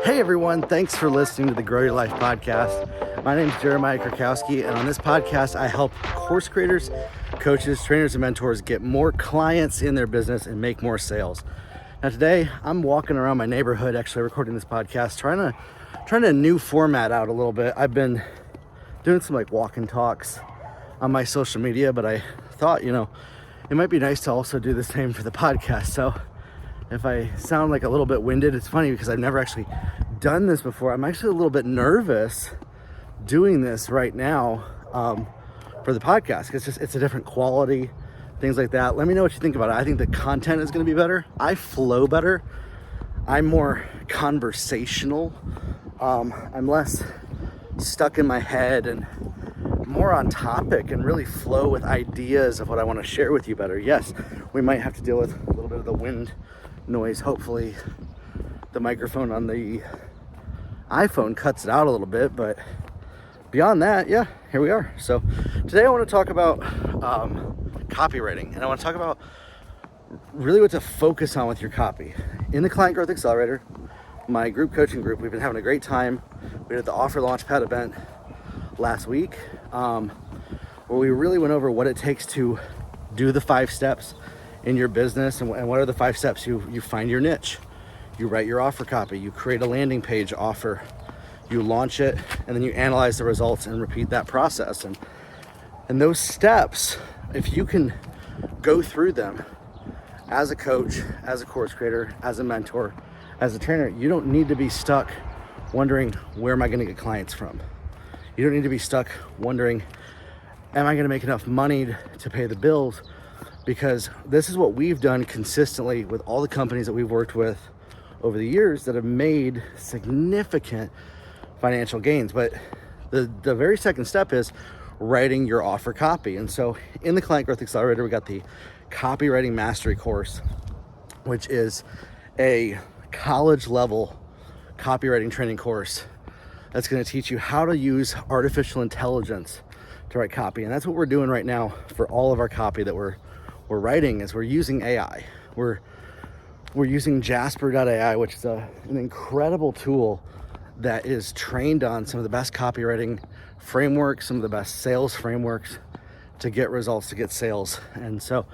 Hey everyone, thanks for listening to the Grow Your Life podcast. My name is Jeremiah Krakowski, and on this podcast, I help course creators, coaches, trainers, and mentors get more clients in their business and make more sales. Now today, I'm walking around my neighborhood, actually recording this podcast, trying to new format out a little bit. I've been doing some walk and talks on my social media, but I thought, it might be nice to also do the same for the podcast. So if I sound a little bit winded, it's funny because I've never actually done this before. I'm actually a little bit nervous doing this right now for the podcast because it's a different quality, things like that. Let me know what you think about it. I think the content is going to be better. I flow better. I'm more conversational. I'm less stuck in my head and more on topic and really flow with ideas of what I want to share with you better. Yes, we might have to deal with a little bit of the wind noise. Hopefully the microphone on the iPhone cuts it out a little bit, but beyond that, yeah, here we are. So today I want to talk about copywriting, and I want to talk about really what to focus on with your copy. In the Client Growth Accelerator, my group coaching group, we've been having a great time. We did the Offer Launchpad event last week where we really went over what it takes to do the 5 steps in your business, and what are the 5 steps. You find your niche, you write your offer copy, you create a landing page offer, you launch it, and then you analyze the results and repeat that process. And those steps, if you can go through them as a coach, as a course creator, as a mentor, as a trainer, you don't need to be stuck wondering, where am I going to get clients from? You don't need to be stuck wondering, am I going to make enough money to pay the bills? Because this is what we've done consistently with all the companies that we've worked with over the years that have made significant financial gains. But the very second step is writing your offer copy. And so in the Client Growth Accelerator, we got the Copywriting Mastery course, which is a college level copywriting training course that's going to teach you how to use artificial intelligence to write copy. And that's what we're doing right now for all of our copy that we're writing. Is we're using AI. We're using Jasper.ai, which is an incredible tool that is trained on some of the best copywriting frameworks, some of the best sales frameworks to get results, to get sales. And so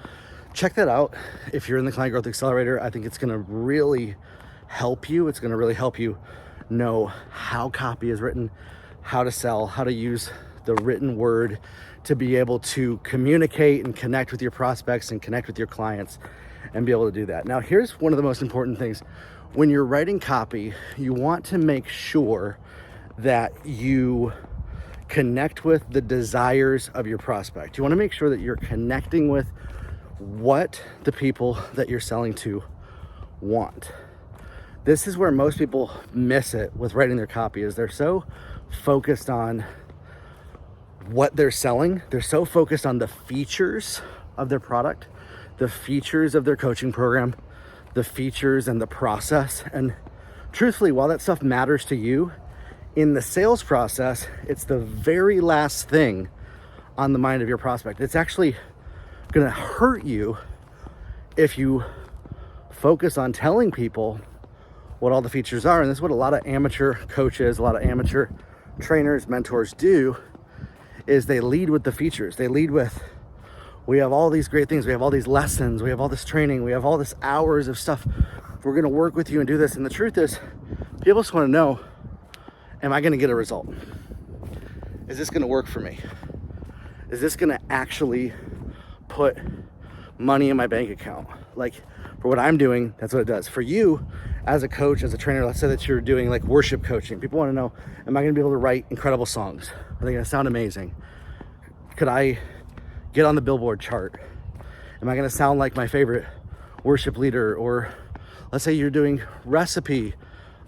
check that out. If you're in the Client Growth Accelerator, I think it's going to really help you. It's going to really help you know how copy is written, how to sell, how to use the written word to be able to communicate and connect with your prospects and connect with your clients and be able to do that. Now, here's one of the most important things. When you're writing copy, you want to make sure that you connect with the desires of your prospect. You want to make sure that you're connecting with what the people that you're selling to want. This is where most people miss it with writing their copy, is they're so focused on what they're selling. They're so focused on the features of their product, the features of their coaching program, the features and the process. And truthfully, while that stuff matters to you, in the sales process, it's the very last thing on the mind of your prospect. It's actually going to hurt you if you focus on telling people what all the features are. And this is what a lot of amateur coaches, a lot of amateur trainers, mentors do, is they lead with the features. They lead with, we have all these great things. We have all these lessons. We have all this training. We have all this hours of stuff. We're going to work with you and do this. And the truth is, people just want to know, am I going to get a result? Is this going to work for me? Is this going to actually put money in my bank account? For what I'm doing, that's what it does. For you, as a coach, as a trainer, let's say that you're doing worship coaching. People want to know, am I going to be able to write incredible songs? Are they going to sound amazing? Could I get on the Billboard chart? Am I going to sound like my favorite worship leader? Or let's say you're doing a recipe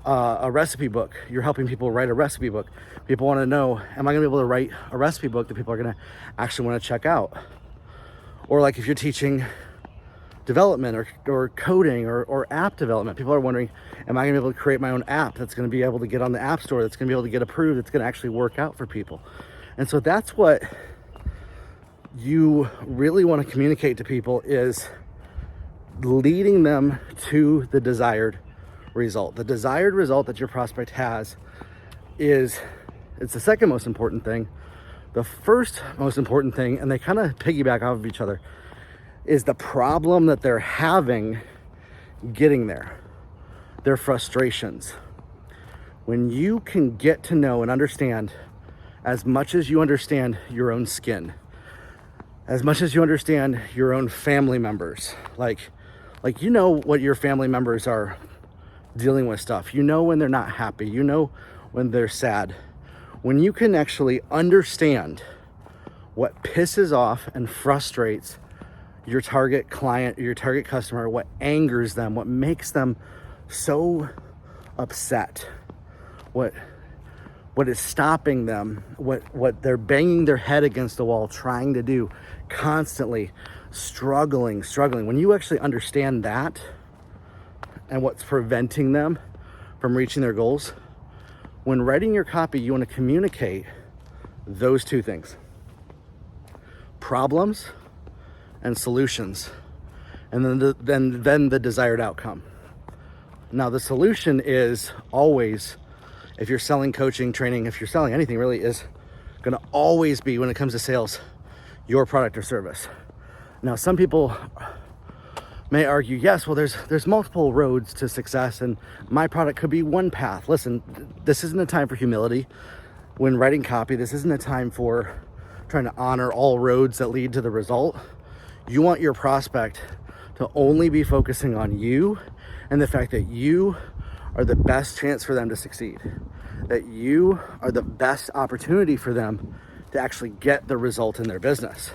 book. You're helping people write a recipe book. People want to know, am I going to be able to write a recipe book that people are going to actually want to check out? Or if you're teaching development or coding or app development, people are wondering, am I going to be able to create my own app that's going to be able to get on the App Store, that's going to be able to get approved, that's going to actually work out for people? And so that's what you really want to communicate to people, is leading them to the desired result. The desired result that your prospect has it's the second most important thing. The first most important thing, and they kind of piggyback off of each other, is the problem that they're having getting there, their frustrations. When you can get to know and understand as much as you understand your own skin, as much as you understand your own family members, like you know what your family members are dealing with stuff. You know when they're not happy. You know when they're sad. When you can actually understand what pisses off and frustrates your target client, your target customer, what angers them, what makes them so upset, what is stopping them, what they're banging their head against the wall trying to do, constantly struggling. When you actually understand that and what's preventing them from reaching their goals, when writing your copy, you want to communicate those two things: problems and solutions, and then the desired outcome. Now, the solution is always, if you're selling coaching, training, if you're selling anything really, is going to always be, when it comes to sales, your product or service. Now, some people may argue, yes, well, there's multiple roads to success, and my product could be one path. Listen, this isn't a time for humility when writing copy. This isn't a time for trying to honor all roads that lead to the result. You want your prospect to only be focusing on you and the fact that you are the best chance for them to succeed, that you are the best opportunity for them to actually get the result in their business.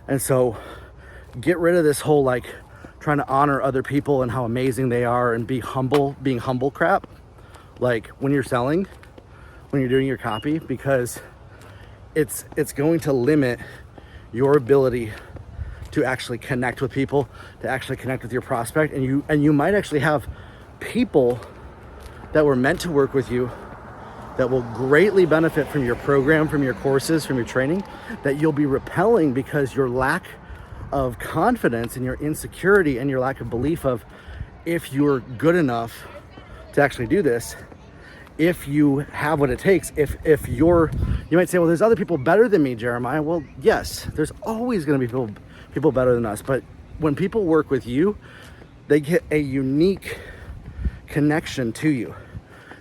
And so get rid of this whole trying to honor other people and how amazing they are and being humble crap, like when you're selling, when you're doing your copy, because it's going to limit your ability to actually connect with people, to actually connect with your prospect. And you might actually have people that were meant to work with you that will greatly benefit from your program, from your courses, from your training, that you'll be repelling because your lack of confidence and your insecurity and your lack of belief of if you're good enough to actually do this, if you have what it takes, if you might say, well, there's other people better than me, Jeremiah. Well, yes, there's always going to be people better than us. But when people work with you, they get a unique connection to you.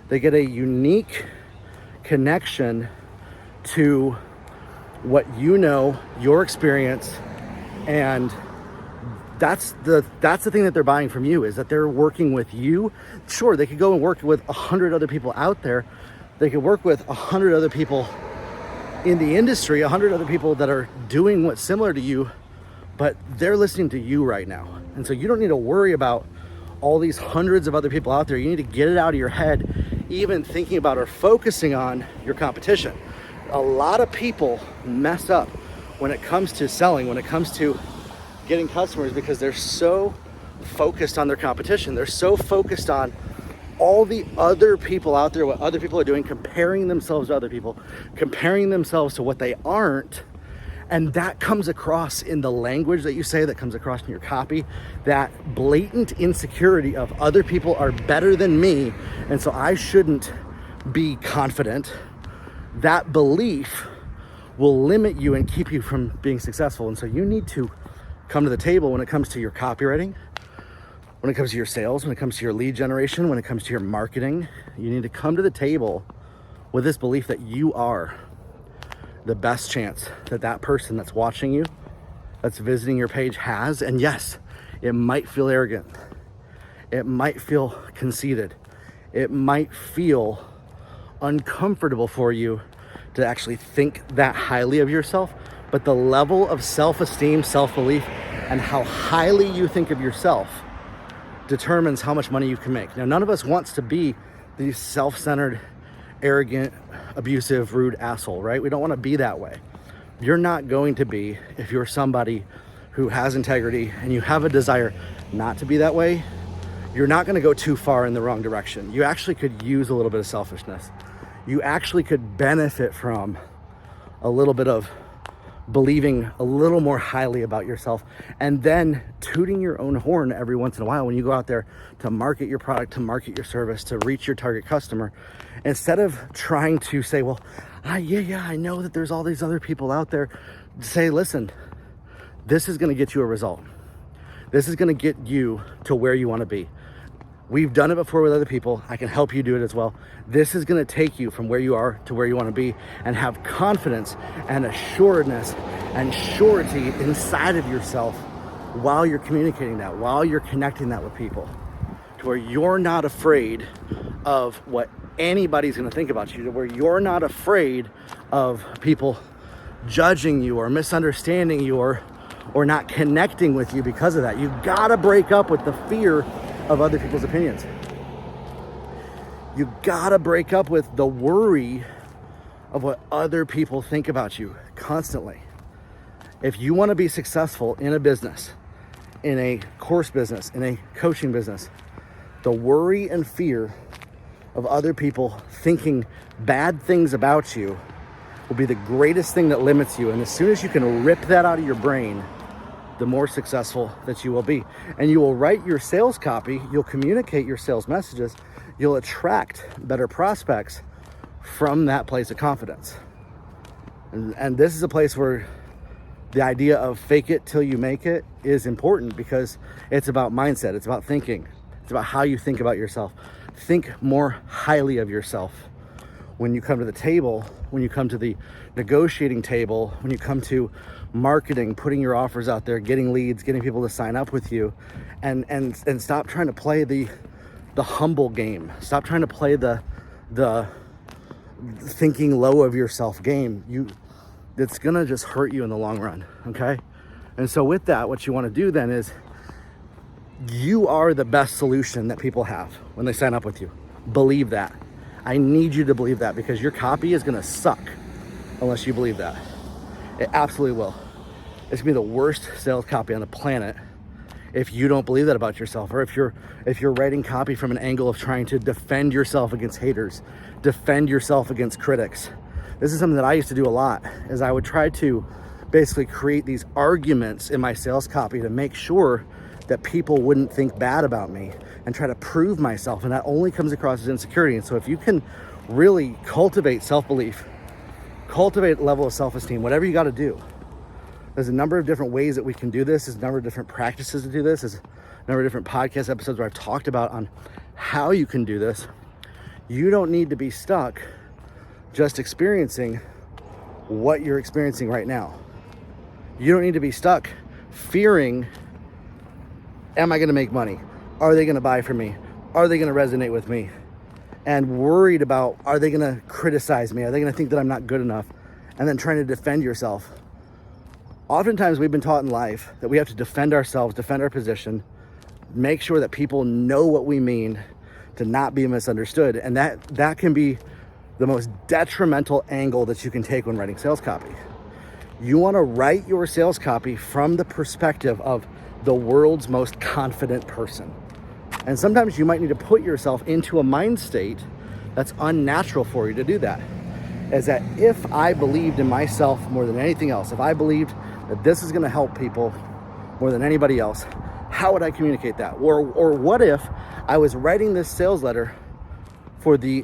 They get a unique connection to what you know, your experience, and that's the thing that they're buying from you, is that they're working with you. Sure, they could go and work with 100 other people out there. They could work with 100 other people in the industry, 100 other people that are doing what's similar to you, but they're listening to you right now. And so you don't need to worry about all these hundreds of other people out there. You need to get it out of your head, even thinking about or focusing on your competition. A lot of people mess up when it comes to selling, when it comes to getting customers, because they're so focused on their competition. They're so focused on all the other people out there, what other people are doing, comparing themselves to other people, comparing themselves to what they aren't. And that comes across in the language that you say, that comes across in your copy, that blatant insecurity of other people are better than me, and so I shouldn't be confident. That belief will limit you and keep you from being successful. And so you need to come to the table when it comes to your copywriting, when it comes to your sales, when it comes to your lead generation, when it comes to your marketing. You need to come to the table with this belief that you are the best chance that person that's watching you, that's visiting your page, has. And yes, it might feel arrogant. It might feel conceited. It might feel uncomfortable for you to actually think that highly of yourself, but the level of self-esteem, self-belief, and how highly you think of yourself determines how much money you can make. Now, none of us wants to be the self-centered, arrogant, abusive, rude asshole, right? We don't want to be that way. You're not going to be, if you're somebody who has integrity and you have a desire not to be that way, you're not going to go too far in the wrong direction. You actually could use a little bit of selfishness. You actually could benefit from a little bit of believing a little more highly about yourself, and then tooting your own horn every once in a while when you go out there to market your product, to market your service, to reach your target customer. Instead of trying to say, well, I know that there's all these other people out there, say, listen, this is going to get you a result. This is going to get you to where you want to be. We've done it before with other people. I can help you do it as well. This is going to take you from where you are to where you want to be, and have confidence and assuredness and surety inside of yourself while you're communicating that, while you're connecting that with people, to where you're not afraid of what anybody's going to think about you, to where you're not afraid of people judging you or misunderstanding you or not connecting with you because of that. You got to break up with the fear of other people's opinions. You gotta break up with the worry of what other people think about you constantly. If you want to be successful in a business, in a course business, in a coaching business, the worry and fear of other people thinking bad things about you will be the greatest thing that limits you. And as soon as you can rip that out of your brain, the more successful that you will be. And you will write your sales copy, you'll communicate your sales messages, you'll attract better prospects from that place of confidence. And this is a place where the idea of fake it till you make it is important, because it's about mindset, it's about thinking, it's about how you think about yourself. Think more highly of yourself when you come to the table, when you come to the negotiating table, when you come to marketing, putting your offers out there, getting leads, getting people to sign up with you, and stop trying to play the humble game. Stop trying to play the thinking low of yourself game. It's gonna just hurt you in the long run, okay? And so with that, what you want to do then is, you are the best solution that people have when they sign up with you. Believe that. I need you to believe that, because your copy is gonna suck unless you believe that. It absolutely will. It's gonna be the worst sales copy on the planet if you don't believe that about yourself, or if you're writing copy from an angle of trying to defend yourself against haters, defend yourself against critics. This is something that I used to do a lot, is I would try to basically create these arguments in my sales copy to make sure that people wouldn't think bad about me, and try to prove myself. And that only comes across as insecurity. And so if you can really cultivate self-belief, cultivate a level of self-esteem, whatever you got to do, there's a number of different ways that we can do this. There's a number of different practices to do this. There's a number of different podcast episodes where I've talked about on how you can do this. You don't need to be stuck just experiencing what you're experiencing right now. You don't need to be stuck fearing, am I going to make money? Are they going to buy from me? Are they going to resonate with me? And worried about, are they going to criticize me? Are they going to think that I'm not good enough? And then trying to defend yourself. Oftentimes we've been taught in life that we have to defend ourselves, defend our position, make sure that people know what we mean, to not be misunderstood. And that can be the most detrimental angle that you can take when writing sales copy. You want to write your sales copy from the perspective of the world's most confident person. And sometimes you might need to put yourself into a mind state that's unnatural for you to do that. Is that if I believed in myself more than anything else, if I believed that this is going to help people more than anybody else, how would I communicate that? Or what if I was writing this sales letter for the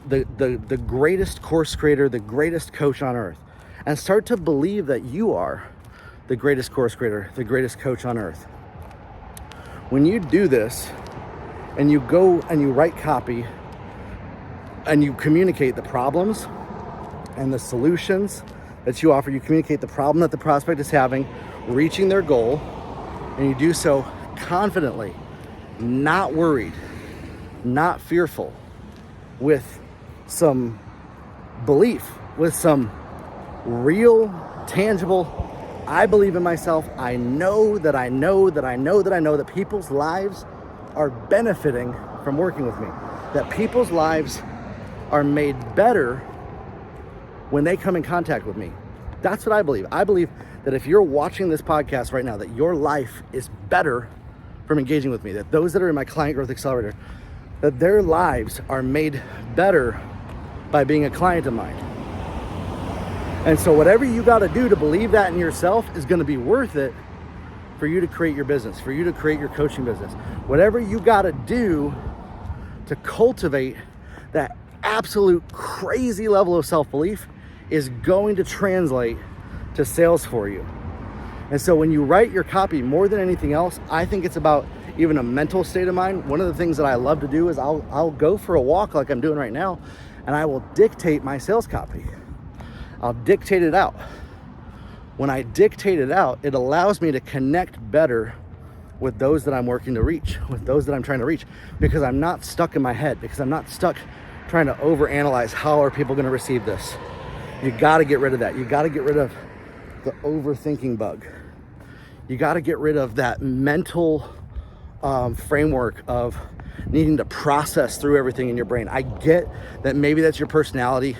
greatest course creator, the greatest coach on earth, and start to believe that you are the greatest course creator, the greatest coach on earth. When you do this, and you go and you write copy, and you communicate the problems and the solutions that you offer, you communicate the problem that the prospect is having, reaching their goal, and you do so confidently, not worried, not fearful, with some belief, with some real, tangible, I believe in myself. I know that people's lives are benefiting from working with me, that people's lives are made better when they come in contact with me. That's what I believe. I believe that if you're watching this podcast right now, that your life is better from engaging with me, that those that are in my Client Growth Accelerator, that their lives are made better by being a client of mine. And so whatever you got to do to believe that in yourself is going to be worth it for you to create your business, for you to create your coaching business. Whatever you got to do to cultivate that absolute crazy level of self-belief is going to translate to sales for you. And so when you write your copy, more than anything else, I think it's about even a mental state of mind. One of the things that I love to do is I'll go for a walk like I'm doing right now, and I will dictate my sales copy. I'll dictate it out. When I dictate it out, it allows me to connect better with those that I'm working to reach, with those that I'm trying to reach, because I'm not stuck in my head, because I'm not stuck trying to overanalyze how are people going to receive this. You got to get rid of that. You got to get rid of the overthinking bug. You got to get rid of that mental framework of needing to process through everything in your brain. I get that maybe that's your personality,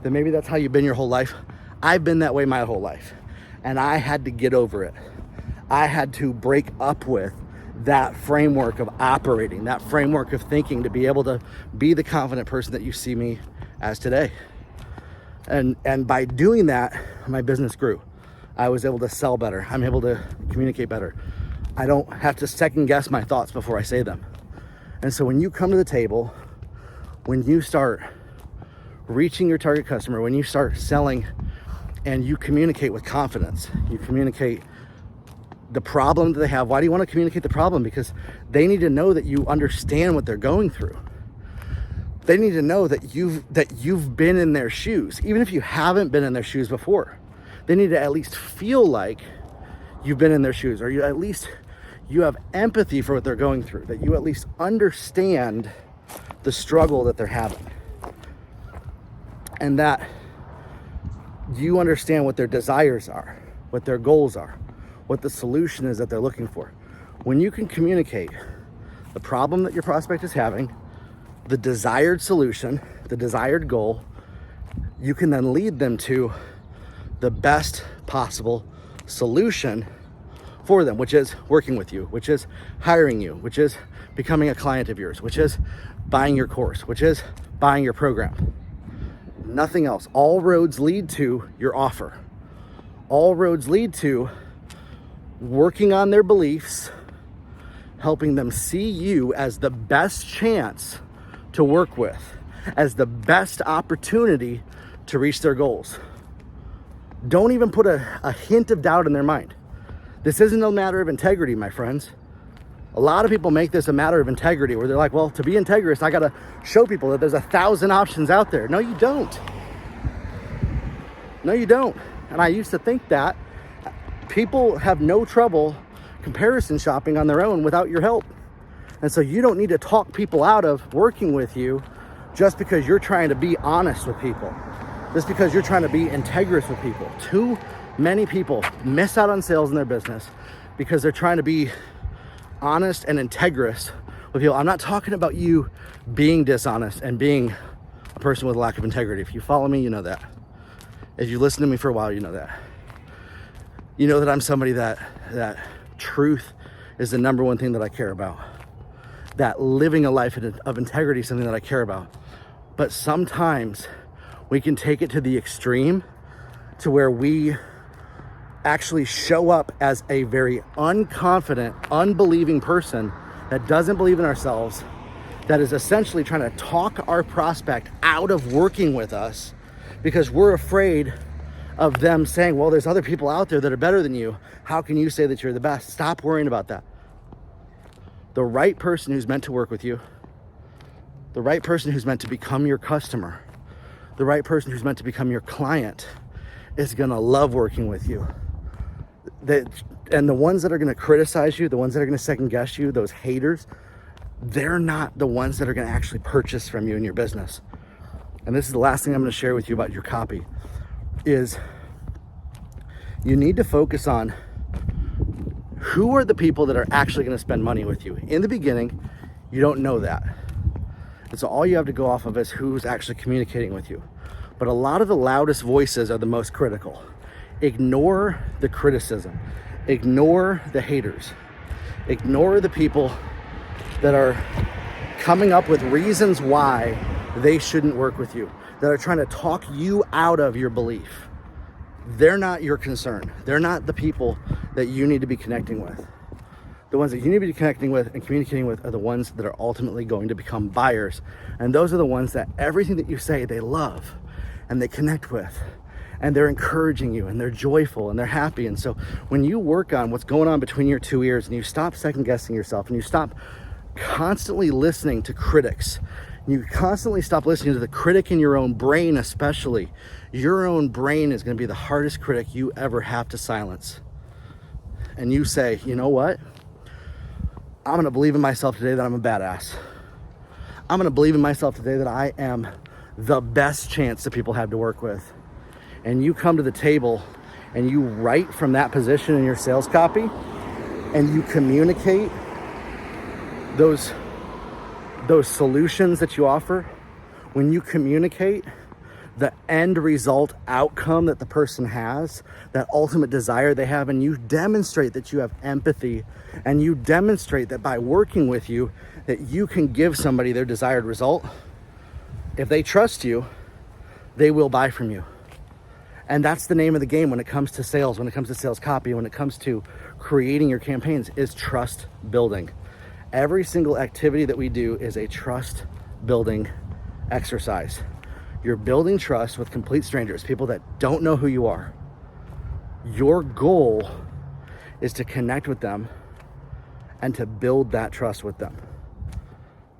that maybe that's how you've been your whole life. I've been that way my whole life, and I had to get over it. I had to break up with that framework of operating, that framework of thinking, to be able to be the confident person that you see me as today. And by doing that, my business grew. I was able to sell better. I'm able to communicate better. I don't have to second guess my thoughts before I say them. And so when you come to the table, when you start reaching your target customer, when you start selling and you communicate with confidence, you communicate the problem that they have. Why do you want to communicate the problem? Because they need to know that you understand what they're going through. They need to know that you've been in their shoes, even if you haven't been in their shoes before. They need to at least feel like you've been in their shoes, or you have empathy for what they're going through, that you at least understand the struggle that they're having, and that you understand what their desires are, what their goals are, what the solution is that they're looking for. When you can communicate the problem that your prospect is having, the desired solution, the desired goal, you can then lead them to the best possible solution for them, which is working with you, which is hiring you, which is becoming a client of yours, which is buying your course, which is buying your program. Nothing else. All roads lead to your offer. All roads lead to working on their beliefs, helping them see you as the best chance to work with, as the best opportunity to reach their goals. Don't even put a hint of doubt in their mind. This isn't a matter of integrity, my friends. A lot of people make this a matter of integrity, where they're like, well, to be integrous, I gotta show people that there's 1,000 options out there. No, you don't. No, you don't. And I used to think that people have no trouble comparison shopping on their own without your help. And so you don't need to talk people out of working with you just because you're trying to be honest with people, just because you're trying to be integrous with people. Too many people miss out on sales in their business because they're trying to be honest and integrous with people. I'm not talking about you being dishonest and being a person with a lack of integrity. If you follow me, you know that. If you listen to me for a while, you know that. You know that I'm somebody that truth is the number one thing that I care about. That living a life of integrity is something that I care about. But sometimes we can take it to the extreme to where we actually show up as a very unconfident, unbelieving person that doesn't believe in ourselves, that is essentially trying to talk our prospect out of working with us because we're afraid of them saying, well, there's other people out there that are better than you. How can you say that you're the best? Stop worrying about that. The right person who's meant to work with you, the right person who's meant to become your customer, the right person who's meant to become your client is gonna love working with you. And the ones that are gonna criticize you, the ones that are gonna second guess you, those haters, they're not the ones that are gonna actually purchase from you in your business. And this is the last thing I'm gonna share with you about your copy, is you need to focus on who are the people that are actually gonna spend money with you. In the beginning, you don't know that. And so all you have to go off of is who's actually communicating with you. But a lot of the loudest voices are the most critical. Ignore the criticism. Ignore the haters. Ignore the people that are coming up with reasons why they shouldn't work with you, that are trying to talk you out of your belief. they're not your concern. They're not the people that you need to be connecting with. The ones that you need to be connecting with and communicating with are the ones that are ultimately going to become buyers. And those are the ones that everything that you say, they love and they connect with. And they're encouraging you and they're joyful and they're happy. And so when you work on what's going on between your two ears and you stop second guessing yourself and you stop constantly listening to critics, you constantly stop listening to the critic in your own brain, especially, your own brain is going to be the hardest critic you ever have to silence. And you say, you know what? I'm going to believe in myself today that I'm a badass. I'm going to believe in myself today that I am the best chance that people have to work with. And you come to the table and you write from that position in your sales copy and you communicate those solutions that you offer. When you communicate the end result outcome that the person has, that ultimate desire they have, and you demonstrate that you have empathy, and you demonstrate that by working with you, that you can give somebody their desired result. If they trust you, they will buy from you. And that's the name of the game when it comes to sales, when it comes to sales copy, when it comes to creating your campaigns, is trust building. Every single activity that we do is a trust building exercise. You're building trust with complete strangers, people that don't know who you are. Your goal is to connect with them and to build that trust with them.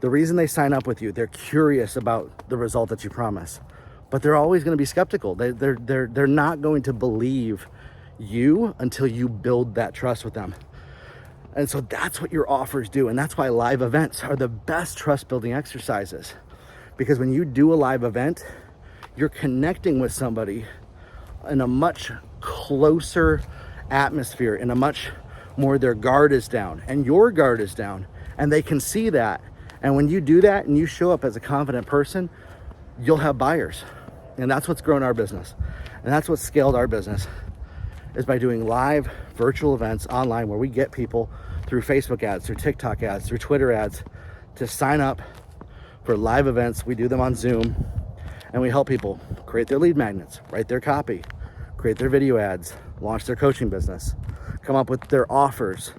The reason they sign up with you, they're curious about the result that you promise, but they're always going to be skeptical. They're not going to believe you until you build that trust with them. And so that's what your offers do. And that's why live events are the best trust building exercises. Because when you do a live event, you're connecting with somebody in a much closer atmosphere, in a much more, their guard is down and your guard is down, and they can see that. And when you do that and you show up as a confident person, you'll have buyers. And that's what's grown our business. And that's what scaled our business, is by doing live virtual events online where we get people through Facebook ads, through TikTok ads, through Twitter ads to sign up for live events. We do them on Zoom, and we help people create their lead magnets, write their copy, create their video ads, launch their coaching business, come up with their offers.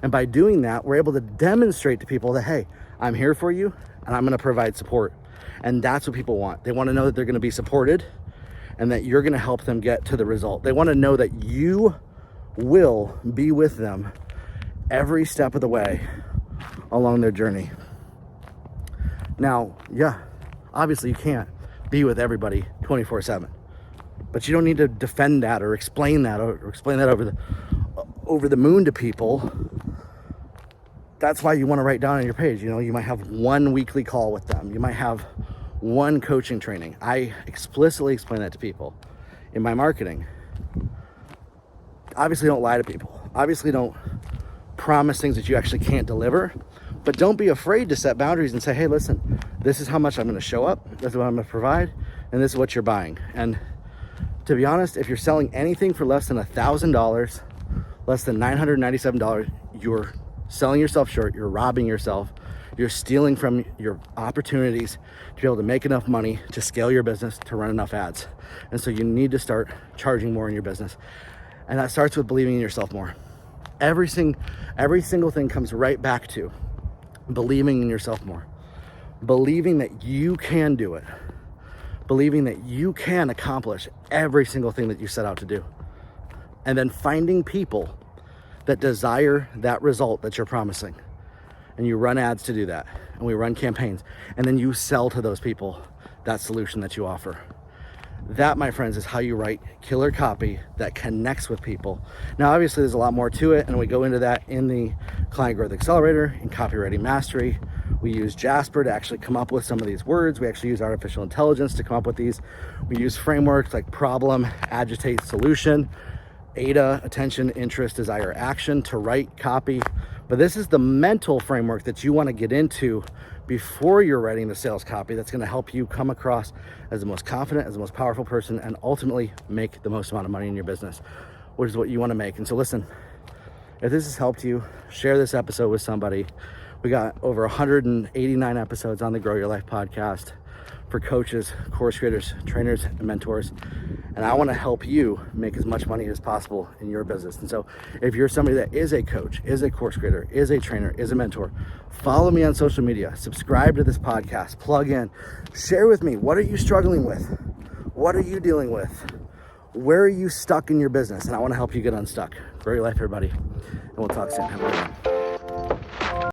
And by doing that, we're able to demonstrate to people that, hey, I'm here for you and I'm going to provide support. And that's what people want. They want to know that they're going to be supported and that you're going to help them get to the result. They want to know that you will be with them every step of the way along their journey. Now, yeah, obviously you can't be with everybody 24/7, but you don't need to defend that or explain that over the moon to people. That's why you want to write down on your page, you might have one weekly call with them. You might have one coaching training. I explicitly explain that to people in my marketing. Obviously don't lie to people. Obviously don't promise things that you actually can't deliver, but don't be afraid to set boundaries and say, hey, listen, this is how much I'm going to show up. This is what I'm going to provide. And this is what you're buying. And to be honest, if you're selling anything for less than $1,000, less than $997, you're selling yourself short. You're robbing yourself. You're stealing from your opportunities to be able to make enough money to scale your business, to run enough ads. And so you need to start charging more in your business. And that starts with believing in yourself more. Every single thing comes right back to believing in yourself more. Believing that you can do it. Believing that you can accomplish every single thing that you set out to do. And then finding people that desire that result that you're promising. And you run ads to do that. And we run campaigns. And then you sell to those people that solution that you offer. That, my friends, is how you write killer copy that connects with people. Now, obviously, there's a lot more to it, and we go into that in the Client Growth Accelerator, in Copywriting Mastery. We use Jasper to actually come up with some of these words. We actually use artificial intelligence to come up with these. We use frameworks like problem, agitate, solution, ADA, attention, interest, desire, action, to write copy. But this is the mental framework that you want to get into before you're writing the sales copy, that's going to help you come across as the most confident, as the most powerful person, and ultimately make the most amount of money in your business, which is what you want to make. And so listen, if this has helped you, share this episode with somebody. We got over 189 episodes on the Grow Your Life podcast. for coaches, course creators, trainers, and mentors. And I want to help you make as much money as possible in your business. And so if you're somebody that is a coach, is a course creator, is a trainer, is a mentor, follow me on social media, subscribe to this podcast, plug in, share with me. What are you struggling with? What are you dealing with? Where are you stuck in your business? And I want to help you get unstuck. Grow your life, everybody. And we'll talk soon. Have a good one.